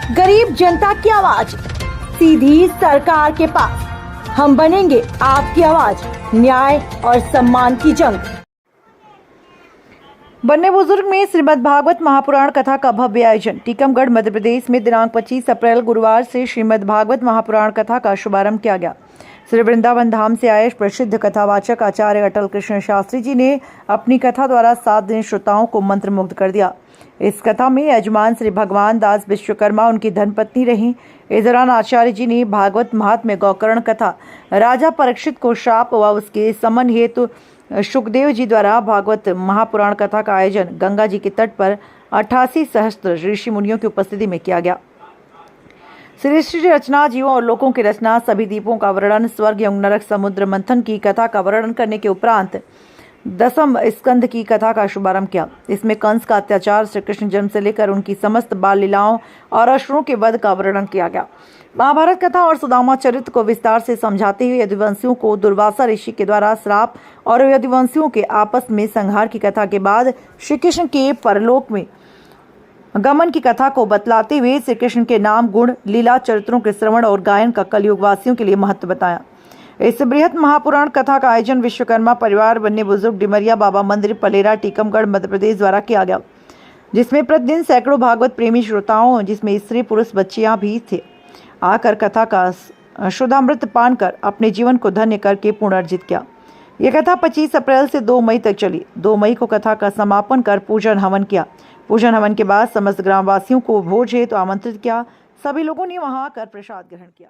गरीब जनता की आवाज सीधी सरकार के पास। हम बनेंगे आपकी आवाज, न्याय और सम्मान की जंग। बनने बुजुर्ग में श्रीमद् भागवत महापुराण कथा का भव्य आयोजन। टीकमगढ़ मध्य प्रदेश में दिनांक 25 अप्रैल गुरुवार से श्रीमद् भागवत महापुराण कथा का शुभारंभ किया गया। श्री वृंदावन धाम से आए प्रसिद्ध कथावाचक आचार्य अटल कृष्ण शास्त्री जी ने अपनी कथा द्वारा 7 दिन श्रोताओं को मंत्रमुग्ध कर दिया। इस कथा में यजमान श्री भगवान दास विश्वकर्मा उनकी धर्मपत्नी रहीं। इस दौरान आचार्य जी ने भागवत महात्म्य गौकर्ण कथा, राजा परीक्षित को शाप व उसके समन हेतु शुकदेव जी द्वारा भागवत महापुराण कथा का आयोजन गंगा जी के तट पर 88 सहस्त्र ऋषि मुनियों की उपस्थिति में किया गया। सृष्टि रचना, जीवों और लोकों की रचना, सभी दीपों का वर्णन, स्वर्ग एवं नरक, समुद्र मंथन की कथा का वर्णन करने के उपरांत 10वें स्कंद की कथा का शुभारंभ किया। इसमें कंस का अत्याचार, श्री कृष्ण जन्म से लेकर उनकी समस्त बाल लीलाओं और असुरों के वध का वर्णन किया गया। महाभारत कथा और सुदामा चरित्र को विस्तार से समझाते हुए यदुवंशियों को दुर्वासा ऋषि के द्वारा श्राप और यदुवंशियों के आपस में संहार की कथा के बाद श्री कृष्ण के परलोक में गमन की कथा को बतलाते हुए श्री कृष्ण के नाम, गुण, लीला, चरित्रों के श्रवण और गायन का कलयुग वासियों के लिए महत्व बताया। इस बृहत महापुराण कथा का आयोजन विश्वकर्मा परिवार बनने बुजुर्ग डिमरिया बाबा मंदिर, पलेरा, टीकमगढ़, मध्य प्रदेश द्वारा किया गया, जिसमें प्रतिदिन सैकड़ों भागवत प्रेमी श्रोताओं, जिसमें स्त्री पुरुष बच्चियां भी थे, आकर कथा का शुद्धामृत पान कर अपने जीवन को धन्य करके पुनर्जित किया। यह कथा 25 अप्रैल से 2 मई तक चली। 2 मई को कथा का समापन कर पूजन हवन किया। पूजन हवन के बाद समस्त ग्रामवासियों को भोज हेतु आमंत्रित किया। सभी लोगों ने वहां आकर प्रसाद ग्रहण किया।